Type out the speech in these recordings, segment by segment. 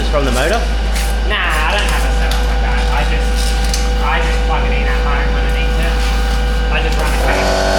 resistance from the motor? Nah, I don't have a setup like that. I just plug it in at home when I need to. I just run a cable.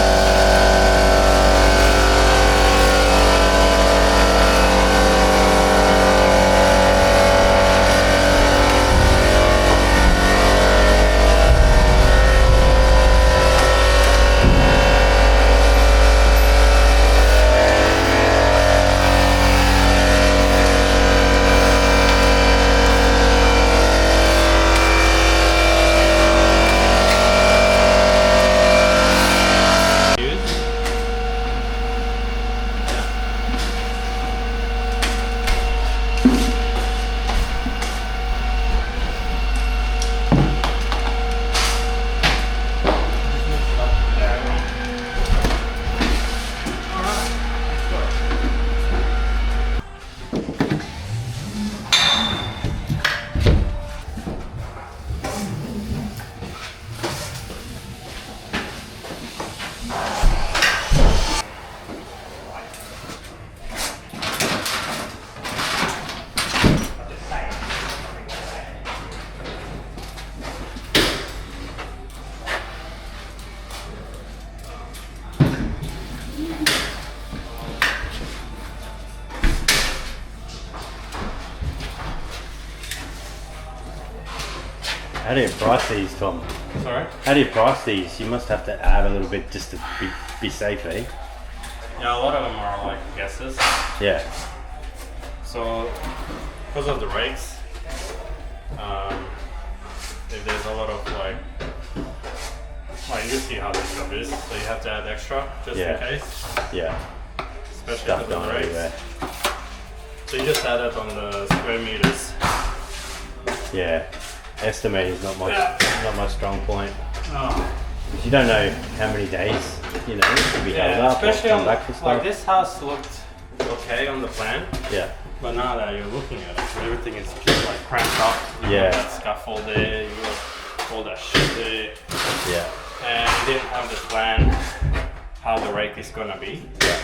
How do you price these, Tom? Sorry? How do you price these? You must have to add a little bit just to be safe, eh? Yeah, a lot of them are like guesses. Yeah. So, because of the rakes, if there's a lot of like you see how this job is, so you have to add extra just in case. Yeah. Especially Stuff because of the going rakes. everywhere. So you just add it on the square meters. Yeah. Estimating is not my strong point. Oh. You don't know how many days, you know, to be held up or especially come on back for stuff. like this house looked okay on the plan. Yeah. But now that you're looking at it, everything is just like cramped up. You got that scaffold there, you got all that shit there. Yeah. And you didn't have the plan how the rake is gonna be. Yeah.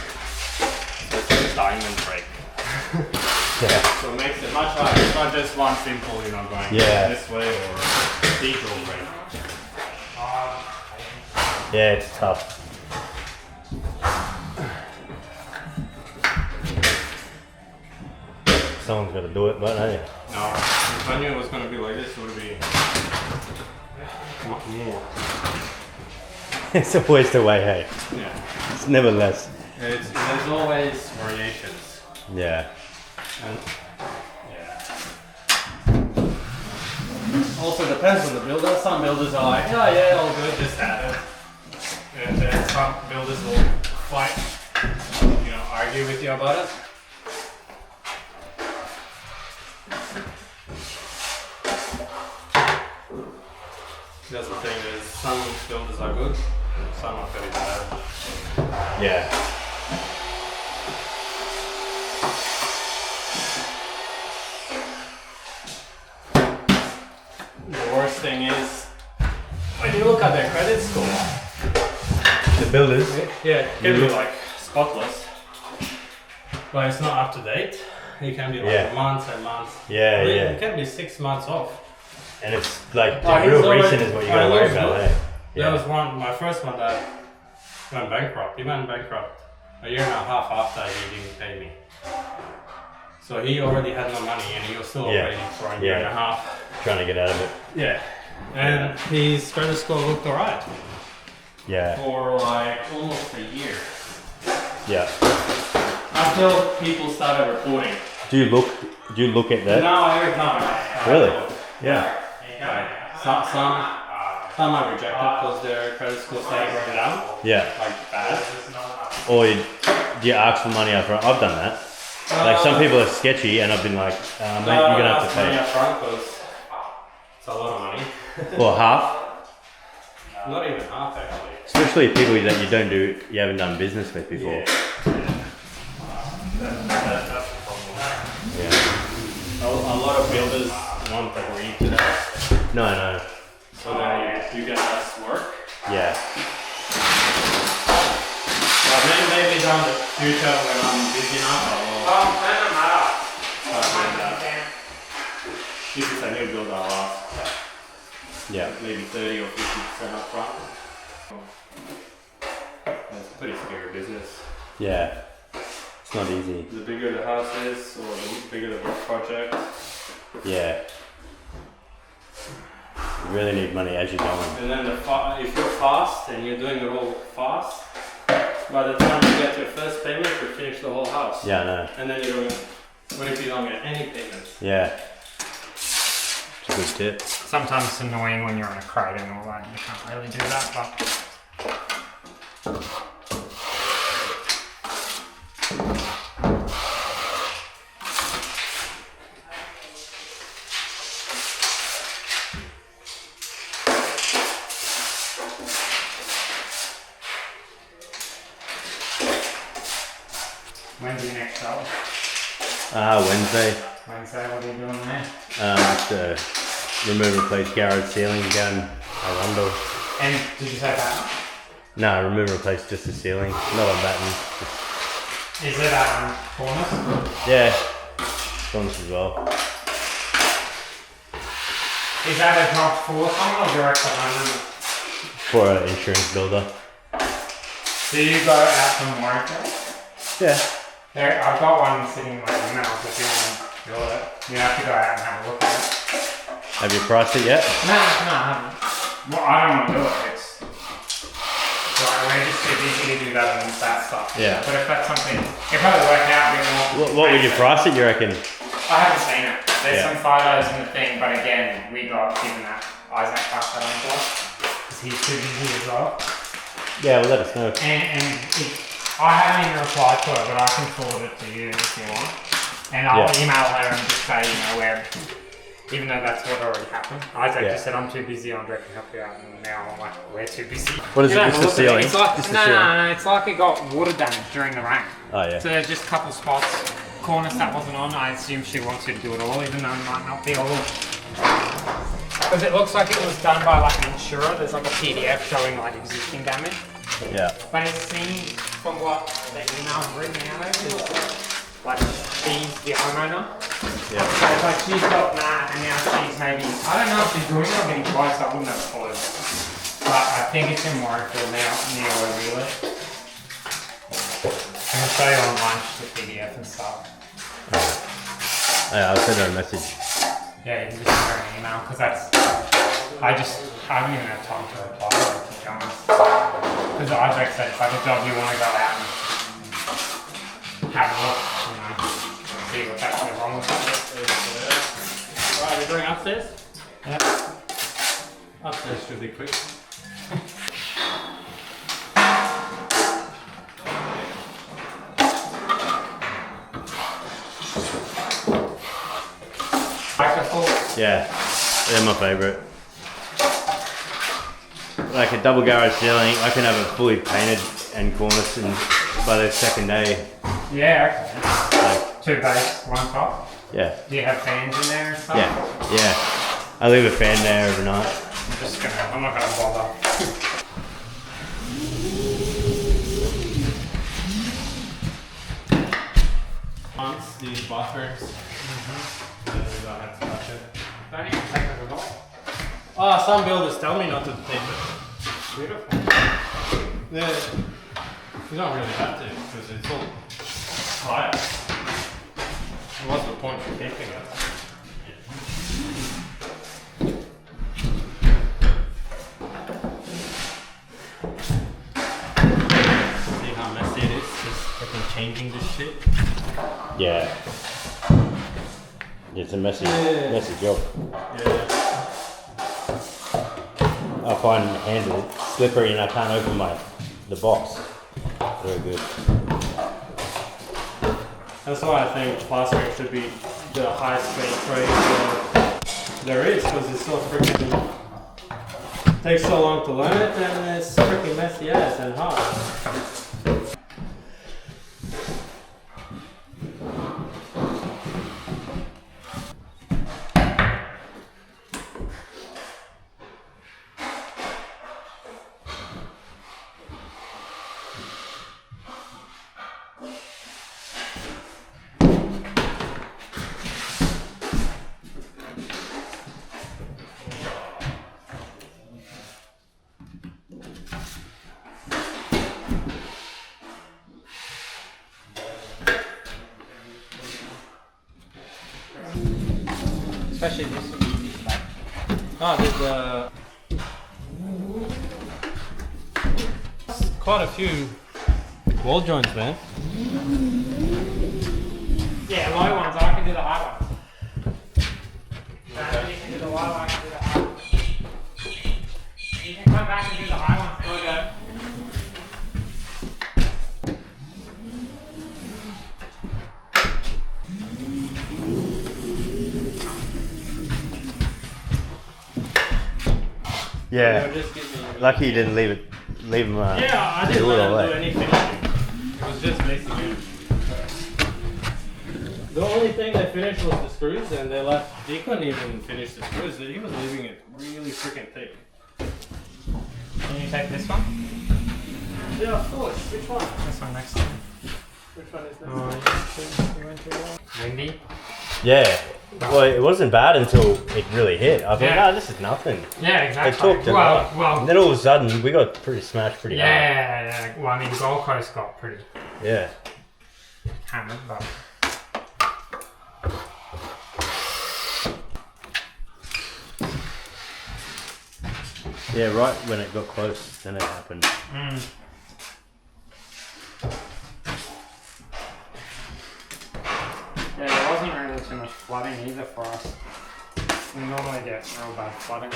So it's like a diamond rake. Yeah. So it makes it much harder. It's not just one simple, going this way or cathedral rake. Yeah, it's tough. Someone's got to do it, but hey. No, if I knew it was gonna be like this, it would be more. It's always the way, hey. Yeah. It's never less. There's always variations. Yeah. And also depends on the builder. Some builders are like, yeah, all good, just add it. And then some builders will fight, argue with you about it. That's the thing, is some builders are good, some are very bad. Yeah. The worst thing is, when you look at their credit score, The builders. yeah, it can be like spotless, but it's not up to date. It can be like months and months. Yeah, yeah. It can be 6 months off. And it's like the real recent is what you gotta worry about, eh? That was my first one that went bankrupt. He went bankrupt a year and a half after he didn't pay me. So he already had no money and he was still waiting for a year and a half. Trying to get out of it. Yeah. And his credit score looked alright. Yeah. For like almost a year. Yeah. Until people started reporting. Do you look at that? No. Really? Yeah. Some I rejected because their credit score started going down. Yeah. Like bad. Or do you ask for money up front? I've done that. Like some people are sketchy and I've been like, mate, you're gonna have to money pay. up front because it's a lot of money. Or half. Not even half actually. Especially people that you haven't done business with before. Yeah. That's the problem. Yeah. A lot of builders won't agree to that. No. So then you get less work. Yeah. But then maybe down the future when I'm busy enough, I will start doing that. This is a new build I'll ask. Yeah. Maybe 30 or 50% up front. It's a pretty scary business. Yeah. It's not easy. The bigger the house is, or the bigger the project. Yeah. You really need money as you're going. And then if you're fast and you're doing it all fast, by the time you get your first payment, you finish the whole house. Yeah, I know. And then you're going, what if you don't get any payments? Yeah. It's a good tip. Sometimes it's annoying when you're on a crate and all that. You can't really do that, but. When's your next show? Wednesday. Wednesday, what are you doing there? To remove and replace garage ceiling down Arundel. And did you say that? No, remove and replace just the ceiling, not on batten. Is it corners? Yeah, corners as well. Is that a drop for someone or direct behind them? For an insurance builder. Do you go out from warranty? Yeah. There, I've got one sitting in my email if you want to build it. You have to go out and have a look at it. Have you priced it yet? No, I haven't. Well, I don't want to do it. It's like, we're just too busy to do that and that stuff. Yeah. But if that's something, it probably work out a bit more. What would you price it, you reckon? I haven't seen it. There's Yeah. some photos in the thing, but again, we got given that Isaac passed that on to us because he's too busy as well. Yeah, well, let us know. And I haven't even replied to her, but I can forward it to you if you want. And I'll email her and just say, you know, where, even though that's what already happened. Isaac just said, I'm too busy, Andre can help you out. And now I'm like, we're too busy. What is it? Just the ceiling? It's like, Just the no, ceiling? no, it's like it got water damage during the rain. Oh, yeah. So there's just a couple spots, corners that wasn't on. I assume she wants you to do it all, even though it might not be all. Because it looks like it was done by like an insurer. There's like a PDF showing like existing damage. Yeah. But it seems from what the email's written out of is like she's the homeowner. Yeah. So it's like she's got that and now she's maybe, I don't know if she's doing it or getting close, I wouldn't have a clue. But I think it's in Warrenville now, near where we live. I can show you online just the PDF and stuff. Yeah, I'll send her a message. Yeah, you can just send her an email because that's, I haven't even had time to reply to it, to be honest. Because Isaac said it's like a job you want to go out and have a look, you know, see what's actually wrong with it. Right, we're going upstairs? Yeah. Upstairs should be quick. Yeah, they're my favourite. Like a double garage ceiling, I can have it fully painted and cornice by the second day. Yeah, okay. Like, 2 base, 1 top. yeah. Do you have fans in there and stuff? Yeah. I leave a fan there overnight. I'm not gonna bother. These bathrooms. And we don't have to touch it. Don't even take it at all. Oh, some builders tell me not to tape it. Beautiful. Yeah. You don't really have to because it's all tight. What's the point of taping it? See how messy it is? Just freaking changing this shit. Yeah. It's a messy job. Yeah. I find the handle slippery and I can't open the box. Very good. That's why I think plastering should be the highest grade trade there is, because it's so freaking takes so long to learn it and it's freaking messy ass and hard. Especially this back. Oh, there's quite a few wall joints, man. Yeah, low ones. I can do the high ones. You can do the low, I can do the high ones. You can come back and do the high ones. Okay. Yeah. Just give me Lucky you didn't leave him. yeah, I didn't do it let all him do that. any finishing. It was just messing in. The only thing they finished was the screws, and they left. He couldn't even finish the screws. He was leaving it really freaking thick. Can you take this one? Yeah, of course. Which one? This one next to me. Which one is that? Oh, you went too long. Windy? Yeah. Well, it wasn't bad until it really hit. I thought, Yeah. no, this is nothing. Yeah, They exactly. talked a lot. Well, And then all of a sudden, we got pretty smashed pretty hard. yeah. Well, I mean, Gold Coast got pretty Yeah. hammered, but Yeah, right when it got close, then it happened. yeah, there wasn't really too much flooding either for us. We normally get real bad flooding.